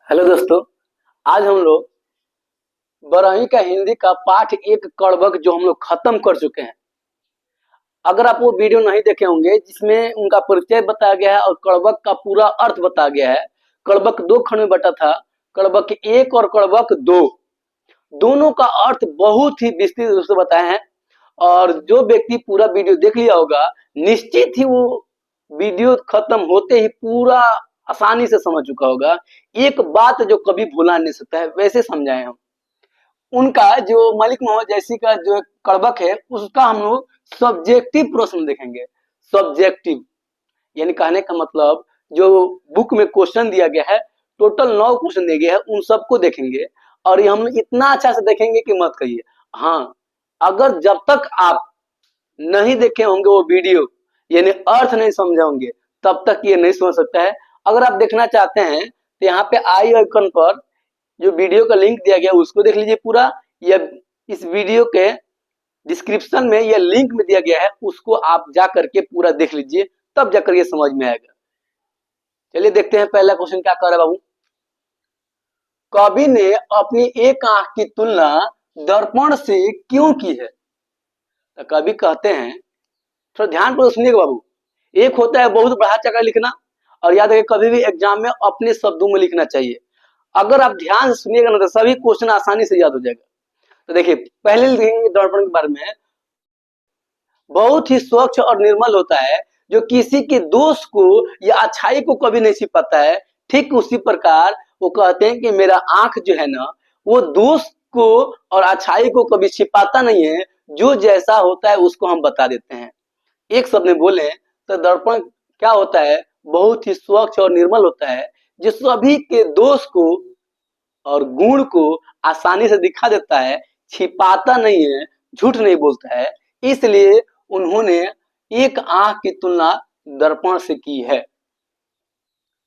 Hello दोस्तों। आज हम लोग बरहवीं का हिंदी का पाठ एक कड़बक जो हम लोग खत्म कर चुके हैं। अगर आप वो वीडियो नहीं देखे होंगे जिसमें उनका परिचय बताया गया है और कड़बक का पूरा अर्थ बताया गया है। कड़बक दो खंड में बटा था, कड़बक एक और कड़बक दो। दोनों का अर्थ बहुत ही विस्तृत रूप से बताए हैं और जो व्यक्ति पूरा वीडियो देख लिया होगा निश्चित ही वो वीडियो खत्म होते ही पूरा आसानी से समझ चुका होगा। एक बात जो कभी भुला नहीं सकता है वैसे समझाए हम। उनका जो मलिक मोहम्मद जैसी का जो कड़बक है उसका हम लोग सब्जेक्टिव प्रश्न देखेंगे। सब्जेक्टिव यानी कहने का मतलब जो बुक में क्वेश्चन दिया गया है, टोटल 9 क्वेश्चन दिए गए हैं, उन सबको देखेंगे और ये हम इतना अच्छा से देखेंगे कि मत कहिए। हाँ, अगर जब तक आप नहीं देखे होंगे वो वीडियो यानी अर्थ नहीं समझे होंगे तब तक ये नहीं समझ सकता है। अगर आप देखना चाहते हैं तो यहाँ पे आई आइकन पर जो वीडियो का लिंक दिया गया उसको देख लीजिए पूरा, या इस वीडियो के डिस्क्रिप्शन में यह लिंक में दिया गया है उसको आप जा करके पूरा देख लीजिए, तब जाकर ये समझ में आएगा। चलिए देखते हैं पहला क्वेश्चन क्या कर रहा है बाबू। कवि ने अपनी एक आंख की तुलना दर्पण से क्यों की है? तो कवि कहते हैं, थोड़ा ध्यान पर सुनिएगा बाबू। एक होता है बहुत बढ़ा चढ़ा लिखना और याद रखिए कभी भी एग्जाम में अपने शब्दों में लिखना चाहिए। अगर आप ध्यान से सुनिएगा ना तो सभी क्वेश्चन आसानी से याद हो जाएगा। तो देखिए पहले लिखेंगे दर्पण के बारे में, बहुत ही स्वच्छ और निर्मल होता है जो किसी के दोष को या अच्छाई को कभी नहीं छिपाता है। ठीक उसी प्रकार वो कहते हैं कि मेरा आंख जो है ना वो दोष को और अच्छाई को कभी छिपाता नहीं है, जो जैसा होता है उसको हम बता देते हैं। एक शब्द में बोले तो दर्पण क्या होता है, बहुत ही स्वच्छ और निर्मल होता है जो सभी के दोष को और गुण को आसानी से दिखा देता है, छिपाता नहीं है, झूठ नहीं बोलता है। इसलिए उन्होंने एक आंख की तुलना दर्पण से की है।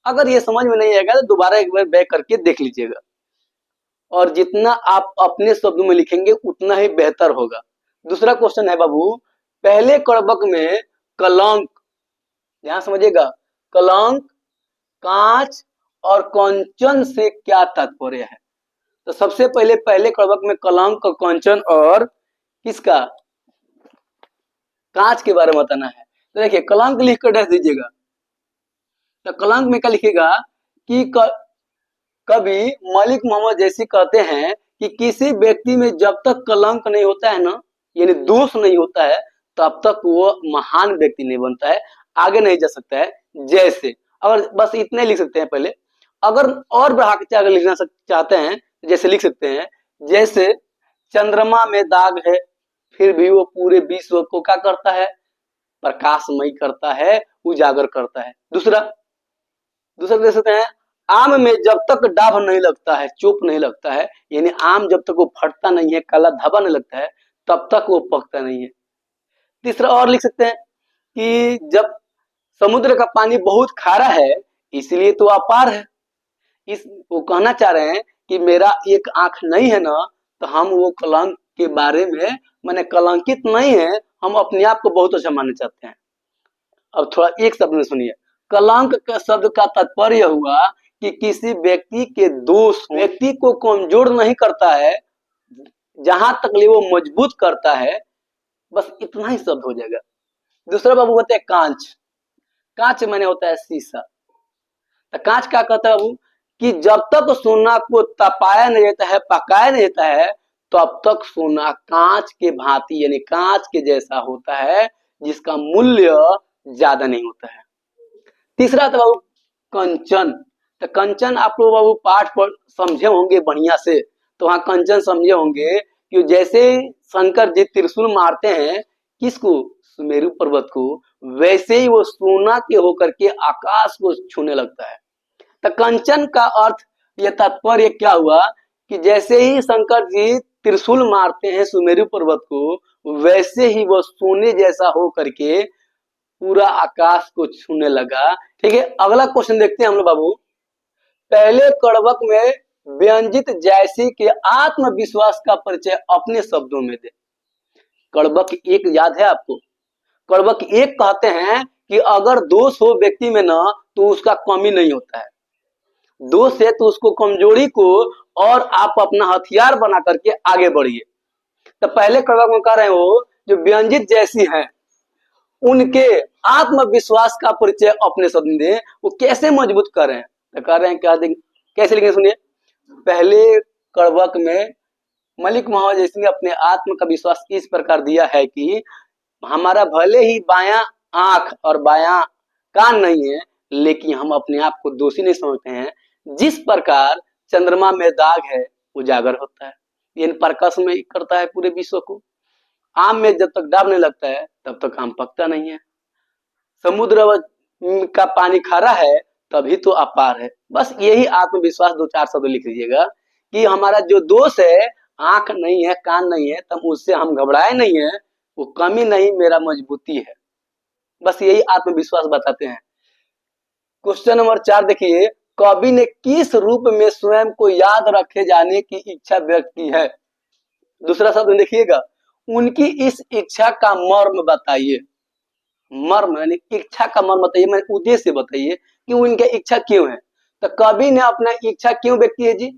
अगर ये समझ में नहीं आएगा तो दोबारा एक बार बैक करके देख लीजिएगा और जितना आप अपने शब्दों में लिखेंगे उतना ही बेहतर होगा। दूसरा क्वेश्चन है बाबू, पहले कड़बक में कलंक, ध्यान समझिएगा, कलंक, कांच और कंचन से क्या तात्पर्य है? तो सबसे पहले पहले कड़बक में कलंक, कंचन और किसका, कांच के बारे में बताना है। तो देखिए कलंक लिख कर दे दीजिएगा। तो कलंक में क्या लिखेगा कि कभी मलिक मोहम्मद जैसी कहते हैं कि किसी व्यक्ति में जब तक कलंक नहीं होता है ना, यानी दोष नहीं होता है, तब तक वो महान व्यक्ति नहीं बनता है, आगे नहीं जा सकता है। जैसे अगर बस इतने लिख सकते हैं पहले, अगर और बढ़ा के अगर लिखना चाहते हैं जैसे लिख सकते हैं, जैसे चंद्रमा में दाग है फिर भी वो पूरे विश्व को क्या करता है, प्रकाशमय करता है, उजागर करता है। दूसरा दूसरा देख सकते हैं, आम में जब तक डाभ नहीं लगता है, चोप नहीं लगता है, यानी आम जब तक वो फटता नहीं है, काला धब्बा नहीं लगता है, तब तक वो पकता नहीं है। तीसरा और लिख सकते हैं कि जब समुद्र का पानी बहुत खारा है इसलिए तो अपार है। इस वो कहना चाह रहे हैं कि मेरा एक आंख नहीं है ना, तो हम वो कलंक के बारे में मैंने कलंकित नहीं है, हम अपने आप को बहुत अच्छा मानना चाहते हैं। अब थोड़ा एक शब्द में सुनिए, कलंक का शब्द का तात्पर्य हुआ कि किसी व्यक्ति के दोष व्यक्ति को कमजोर नहीं करता है, जहां तक ले वो मजबूत करता है, बस इतना ही शब्द हो जाएगा। दूसरा बाबू होता है कांच। कांच माने होता है शीशा। तो कांच क्या कहता है बाबू कि जब तक सोना को तपाया नहीं जाता है, पकाया नहीं जाता है, तब तक सोना कांच के भांति यानी कांच के जैसा होता है, जिसका मूल्य ज्यादा नहीं होता है। तीसरा था बाबू कंचन। तो कंचन आप लोग बाबू पाठ पर समझे होंगे बढ़िया से, तो वहां कंचन समझे होंगे कि जैसे शंकर जी त्रिशूल मारते हैं किसको, सुमेरु पर्वत को, वैसे ही वो सोना के होकर के आकाश को छूने लगता है। तो कंचन का अर्थ यह तात्पर्य क्या हुआ कि जैसे ही शंकर जी त्रिशूल मारते हैं सुमेरु पर्वत को, वैसे ही वो सोने जैसा हो करके पूरा आकाश को छूने लगा। ठीक है, अगला क्वेश्चन देखते हैं हम लोग बाबू। पहले कड़बक में व्यंजित जैसी के आत्मविश्वास का परिचय अपने शब्दों में दे। कड़बक एक याद है आपको? कड़बक एक कहते हैं कि अगर दोष हो व्यक्ति में ना तो उसका कमी नहीं होता है, दोस्त है तो उसको कमजोरी को और आप अपना हथियार बना करके आगे बढ़िए। तो पहले कड़वा में कह रहे हो जो व्यंजित जैसी हैं उनके आत्मविश्वास का परिचय अपने शब्द में दें, वो कैसे मजबूत कर रहे हैं। तो कह रहे हैं क्या देंगे, कैसे लिखेंगे सुनिए। पहले कड़वक में मलिक मोहम्मद जैसी ने अपने आत्म का विश्वास इस प्रकार दिया है कि हमारा भले ही बायां आंख और बायां कान नहीं है, लेकिन हम अपने आप को दोषी नहीं समझते हैं। जिस प्रकार चंद्रमा में दाग है उजागर होता है, ये प्रकाश में करता है पूरे विश्व को। आम में जब तक दाग नहीं लगता है तब तक आम पकता नहीं है। समुद्र का पानी खारा है तभी तो अपार है। बस यही आत्मविश्वास दो चार शब्द लिख लीजिएगा कि हमारा जो दोष है, आंख नहीं है, कान नहीं है, तब उससे हम घबराए नहीं है, वो कमी नहीं मेरा मजबूती है। बस यही आत्मविश्वास बताते हैं। क्वेश्चन नंबर 4 देखिए, कवि ने किस रूप में स्वयं को याद रखे जाने की इच्छा व्यक्त की है। दूसरा शब्द देखिएगा, उनकी इस इच्छा का मर्म बताइए। मर्म यानी इच्छा का मर्म बताइए, मैं उद्देश्य बताइए कि उनकी इच्छा क्यों है। तो कवि ने अपना इच्छा क्यों व्यक्त की है जी,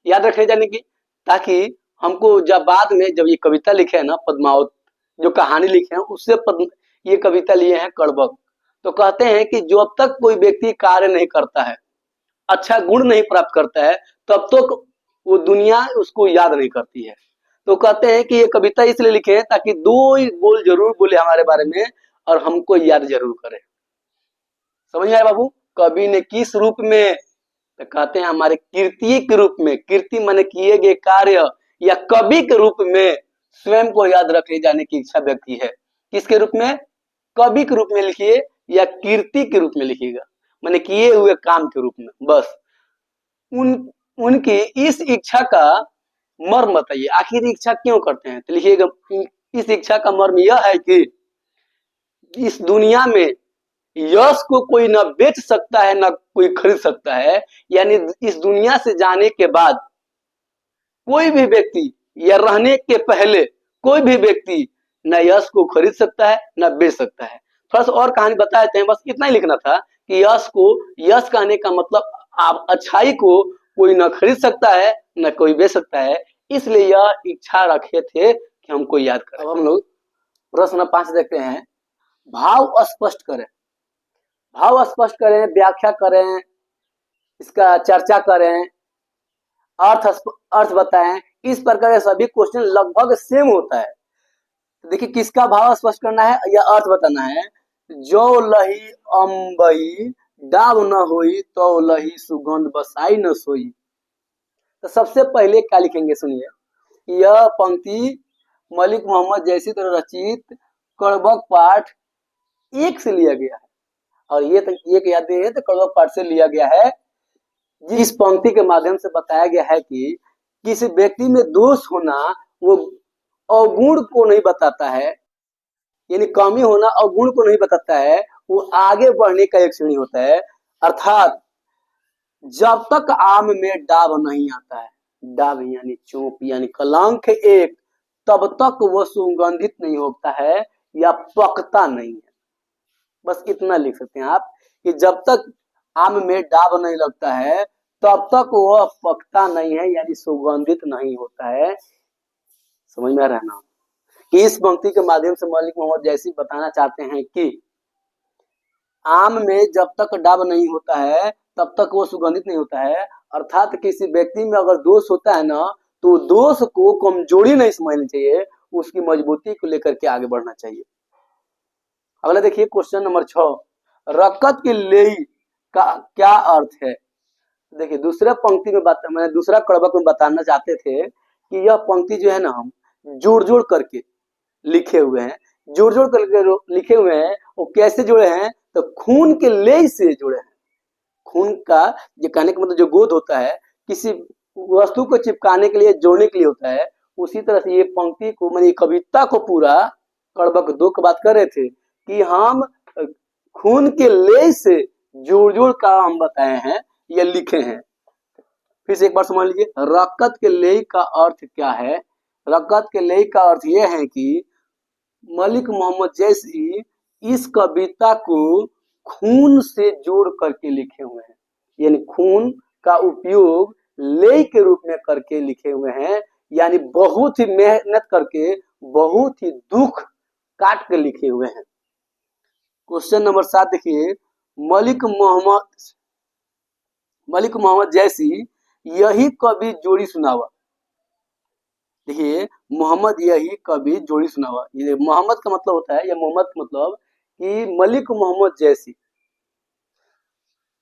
याद रखे जाने की, ताकि हमको जब बाद में जब ये कविता लिखे है ना, पद्मावत जो कहानी लिखे हैं उससे ये कविता लिए हैं कड़बक। तो कहते हैं कि जब तक कोई व्यक्ति कार्य नहीं करता है, अच्छा गुण नहीं प्राप्त करता है, तब तक वो दुनिया उसको याद नहीं करती है। तो कहते हैं कि ये कविता इसलिए लिखे हैं ताकि दो बोल जरूर बोले हमारे बारे में और हमको याद जरूर करे। समझ में आया बाबू। कवि ने किस रूप में, तो कहते हैं हमारे कीर्ति के रूप में, कीर्ति माने किए गए कार्य, या कवि के रूप में स्वयं को याद रखे जाने की इच्छा व्यक्त की है। किसके रूप में, कवि के रूप में लिखिए या कीर्ति के रूप में लिखिएगा, माने किए हुए काम के रूप में। बस उनकी इस इच्छा का मर्म बताइए, आखिर इच्छा क्यों करते हैं। तो लिखिएगा, इस इच्छा का मर्म यह है कि इस दुनिया में यश को कोई न बेच सकता है न कोई खरीद सकता है। यानी इस दुनिया से जाने के बाद कोई भी व्यक्ति या रहने के पहले कोई भी व्यक्ति न यश को खरीद सकता है न बेच सकता है। थोड़ा सा और कहानी बताते हैं, बस इतना ही लिखना था कि यश कहने का मतलब आप अच्छाई को कोई न खरीद सकता है न कोई बेच सकता है, इसलिए यह इच्छा रखे थे कि हमको याद करें। अब हम लोग प्रश्न 5 देखते हैं। भाव स्पष्ट करें। भाव स्पष्ट करें, व्याख्या करें, इसका चर्चा करें, अर्थ बताएं। इस प्रकार के सभी क्वेश्चन लगभग सेम होता है। देखिए किसका भाव स्पष्ट करना है या अर्थ बताना है। जो लही अम्बई डाब न होई तो लही सुगंध बसाई न सोई। तो सबसे पहले क्या लिखेंगे सुनिए, यह पंक्ति मलिक मोहम्मद जैसी तरह रचित कड़बक पाठ 1 से लिया गया है, और ये तो एक याद है तो कड़बक पाठ से लिया गया है। जिस पंक्ति के माध्यम से बताया गया है कि किसी व्यक्ति में दोष होना वो अवगुण को नहीं बताता है, यानी कमी होना अवगुण को नहीं बताता है, वो आगे बढ़ने का एक सीढ़ी होता है। अर्थात जब तक आम में डाब नहीं आता है, डाब यानी चोप यानी कलंक एक, तब तक वो सुगंधित नहीं होता है या पकता नहीं है। बस इतना लिख सकते हैं आप कि जब तक आम में डाब नहीं लगता है तब तक वह पकता नहीं है, यानी सुगंधित नहीं होता है। समझ में रहना कि इस पंक्ति के माध्यम से मलिक मोहम्मद जैसी बताना चाहते हैं कि आम में जब तक डाब नहीं होता है तब तक वो सुगंधित नहीं होता है। अर्थात किसी व्यक्ति में अगर दोष होता है ना, तो दोष को कमजोरी नहीं समझनी चाहिए, उसकी मजबूती को लेकर के आगे बढ़ना चाहिए। अगला देखिए क्वेश्चन नंबर 6, रकत की लेई का क्या अर्थ है। देखिए दूसरे पंक्ति में मैंने दूसरा कड़बक में बताना चाहते थे कि यह पंक्ति जो है ना, हम जोड़ जोड़ करके लिखे हुए हैं। जोड़ जोड़ करके लिखे हुए हैं, वो कैसे जुड़े हैं, तो खून के लेई से जुड़े हैं। खून का ये कहने का मतलब जो गोद होता है किसी वस्तु को चिपकाने के लिए, जोड़ने के लिए होता है, उसी तरह से ये पंक्ति को, मैंने कविता को पूरा कड़बक 2 की बात कर रहे थे कि हम खून के लेई से जोड़ जोड़ का हम बताए हैं या लिखे हैं। फिर से एक बार समझ लीजिए, रकत के लेई का अर्थ क्या है। रकत के लेई का अर्थ यह है कि मलिक मोहम्मद जैसी इस कविता को खून से जोड़ करके लिखे हुए हैं, यानी खून का उपयोग ले के रूप में करके लिखे हुए हैं, यानी बहुत ही मेहनत करके, बहुत ही दुख काट के लिखे हुए हैं। क्वेश्चन नंबर 7 देखिए, मलिक मोहम्मद जैसी यही कवि जोड़ी सुनावा। देखिए, मोहम्मद यही कवि जोड़ी सुनावा, ये मोहम्मद का मतलब होता है, या मोहम्मद का मतलब कि मलिक मोहम्मद जैसी,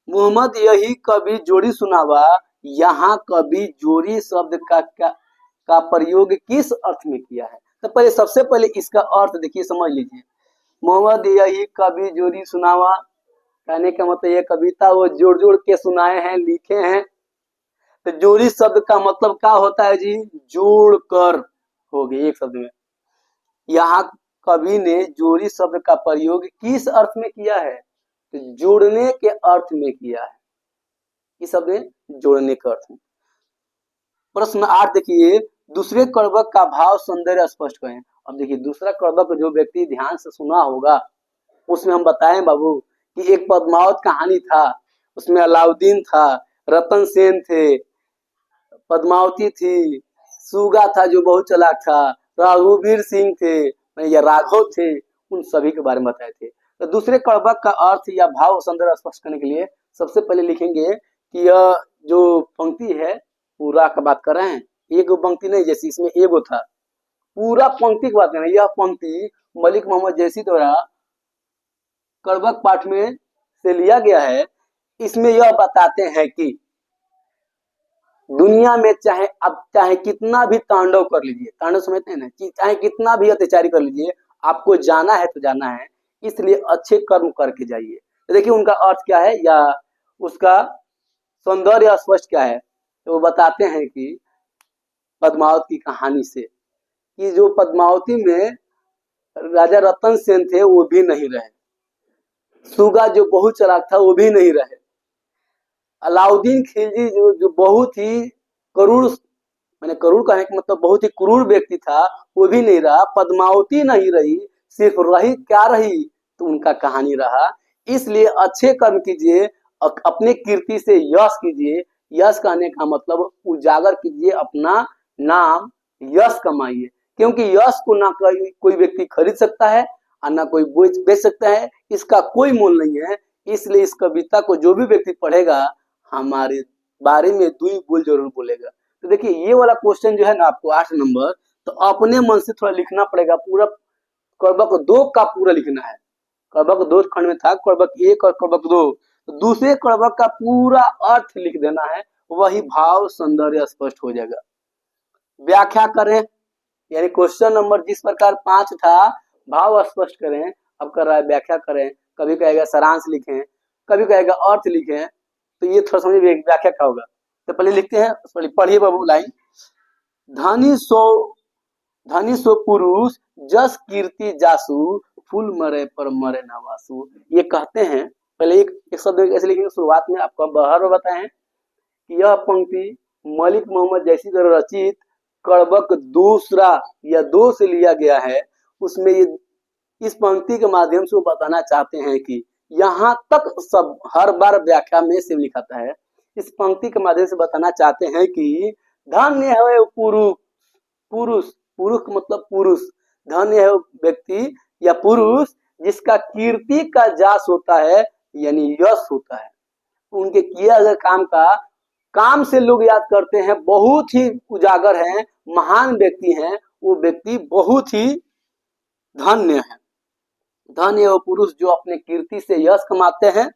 मोहम्मद यही कवि जोड़ी सुनावा। यहाँ कवि जोड़ी शब्द का प्रयोग किस अर्थ में किया है? तो पहले सबसे पहले इसका अर्थ देखिए, समझ लीजिए। मोहम्मद यही कवि जोड़ी सुनावा कहने का मतलब ये कविता वो जोड़ जोड़ के सुनाए हैं, लिखे हैं। तो जोड़ी शब्द का मतलब क्या होता है जी? जोड़ कर हो गई एक शब्द में। यहाँ कवि ने जोड़ी शब्द का प्रयोग किस अर्थ में किया है? तो जोड़ने के अर्थ में किया है। इस शब्द में जोड़ने के अर्थ में। प्रश्न 8 देखिए, दूसरे कर्वक का भाव सौंदर्य स्पष्ट करें। अब देखिए, दूसरा कर्वक जो व्यक्ति ध्यान से सुना होगा उसमें हम बताएं बाबू कि एक पद्मावत कहानी था, उसमें अलाउद्दीन था, रतन सेन थे, पद्मावती थी, सुगा था जो बहुत चालाक था, रघुवीर सिंह थे या राघव थे, उन सभी के बारे में बताए थे। तो दूसरे कर्वक का अर्थ या भाव सौंदर्य स्पष्ट करने के लिए सबसे पहले लिखेंगे कि यह जो पंक्ति है पूरा का बात कर रहे हैं, एक पंक्ति नहीं, जैसे इसमें एगो था, पूरा पंक्ति की बात कर रहे हैं। यह पंक्ति मलिक मोहम्मद जैसी द्वारा कर्वक पाठ में से लिया गया है। इसमें यह बताते हैं कि दुनिया में चाहे कितना भी तांडव कर लीजिए, तांडव समझते हैं ना, कि चाहे कितना भी अत्याचारी कर लीजिए, आपको जाना है तो जाना है, इसलिए अच्छे कर्म करके जाइए। तो देखिए उनका अर्थ क्या है या उसका सौंदर्य स्पष्ट क्या है, तो वो बताते हैं कि पद्मावती की कहानी से कि जो पद्मावती में राजा रतन सेन थे वो भी नहीं रहे, सुगा जो बहुत चालाक था वो भी नहीं रहे, अलाउद्दीन खिलजी जो बहुत ही करूर, मैंने करूर कहने का मतलब बहुत ही क्रूर व्यक्ति था, वो भी नहीं रहा, पद्मावती नहीं रही, सिर्फ रही क्या रही? तो उनका कहानी रहा। इसलिए अच्छे कर्म कीजिए, अपने कीर्ति से यश कीजिए। यश कहने का मतलब उजागर कीजिए अपना नाम, यश कमाइए, क्योंकि यश को ना कोई व्यक्ति खरीद सकता है और ना कोई बेच सकता है, इसका कोई मोल नहीं है। इसलिए इस कविता को जो भी व्यक्ति पढ़ेगा हमारे बारे में 2 बोल जरूर बोलेगा। तो देखिए ये वाला क्वेश्चन जो है ना आपको 8 नंबर, तो अपने मन से थोड़ा लिखना पड़ेगा, पूरा कर्वक 2 का पूरा लिखना है। कर्वक 2 खंड में था, कर्वक 1 और कर्वक 2, तो दूसरे कर्वक का पूरा अर्थ लिख देना है, वही भाव सौंदर्य स्पष्ट हो जाएगा। व्याख्या करें, यानी क्वेश्चन नंबर जिस प्रकार 5 था भाव स्पष्ट करें, अब कर रहा है व्याख्या करें। कभी कहेगा सारांश लिखें, कभी कहेगा अर्थ लिखें, तो ये थोड़ा समझिए व्याख्या क्या होगा। तो पहले लिखते हैं, पढ़िए बाबू लाइन। धनी सो पुरुष जस कीर्ति जासु, फूल मरे पर मरे न वासु। ये कहते हैं, पहले एक शब्द ऐसे लिखेंगे, शुरुआत में आपको बाहर बताएं कि यह पंक्ति मलिक मोहम्मद जैसी द्वारा रचित कर्वक दूसरा या 2 से लिया गया है। उसमें ये इस पंक्ति के माध्यम से वो बताना चाहते हैं कि यहाँ तक सब हर बार व्याख्या में से लिखाता है, इस पंक्ति के माध्यम से बताना चाहते हैं कि धन्य है पुरुष, पुरुष मतलब पुरुष, धन्य है व्यक्ति या पुरुष जिसका कीर्ति का जास होता है, यानी यश होता है। उनके किया गए काम से लोग याद करते हैं, बहुत ही उजागर हैं, महान व्यक्ति हैं, वो व्यक्ति बहुत ही धन्य है। धन्य वो पुरुष जो अपने कीर्ति से यश कमाते हैं।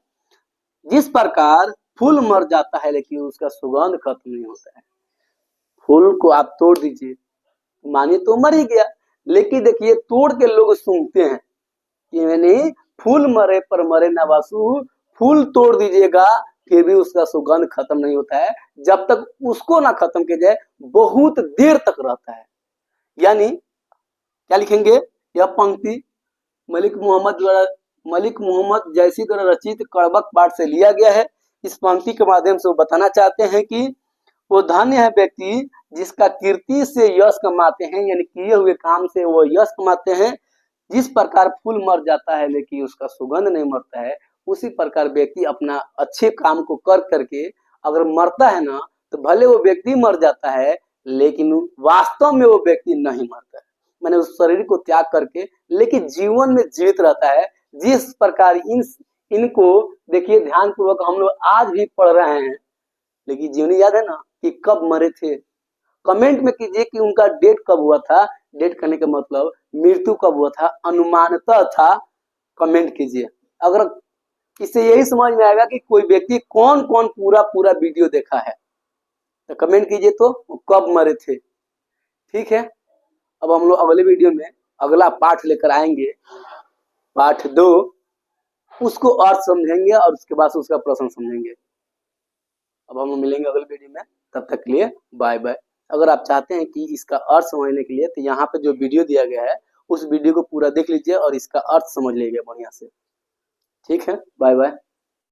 जिस प्रकार फूल मर जाता है लेकिन उसका सुगंध खत्म नहीं होता है। फूल को आप तोड़ दीजिए, मानिए तो मर ही गया, लेकिन देखिए तोड़ के लोग सूंघते हैं कि यानी फूल मरे पर मरे न वासु, फूल तोड़ दीजिएगा फिर भी उसका सुगंध खत्म नहीं होता है, जब तक उसको ना खत्म किया जाए बहुत देर तक रहता है। यानी क्या लिखेंगे, यह पंक्ति मलिक मोहम्मद जैसी द्वारा रचित कर्वक पाठ से लिया गया है। इस पंक्ति के माध्यम से वो बताना चाहते हैं कि वो धन्य है व्यक्ति जिसका कीर्ति से यश कमाते हैं, यानी किए हुए काम से वो यश कमाते हैं। जिस प्रकार फूल मर जाता है लेकिन उसका सुगंध नहीं मरता है, उसी प्रकार व्यक्ति अपना अच्छे काम को कर करके अगर मरता है ना तो भले वो व्यक्ति मर जाता है, लेकिन वास्तव में वो व्यक्ति नहीं मरता है। मैंने उस शरीर को त्याग करके लेकिन जीवन में जीवित रहता है। जिस प्रकार इनको देखिए ध्यानपूर्वक हम लोग आज भी पढ़ रहे हैं, लेकिन जीवनी याद है ना कि कब मरे थे? कमेंट में कीजिए कि उनका डेट कब हुआ था। डेट करने का मतलब मृत्यु कब हुआ था, अनुमानतः था। कमेंट कीजिए। अगर इससे यही समझ में आएगा कि कोई व्यक्ति कौन कौन पूरा वीडियो देखा है, तो कमेंट कीजिए तो कब मरे थे। ठीक है, अब हम लोग अगले वीडियो में अगला पाठ लेकर आएंगे, पाठ 2। उसको अर्थ समझेंगे और उसके बाद उसका प्रश्न समझेंगे। अब हम लोग मिलेंगे अगले वीडियो में, तब तक के लिए बाय बाय। अगर आप चाहते हैं कि इसका अर्थ समझने के लिए तो यहाँ पे जो वीडियो दिया गया है उस वीडियो को पूरा देख लीजिए और इसका अर्थ समझ लीजिए बढ़िया से। ठीक है, बाय बाय।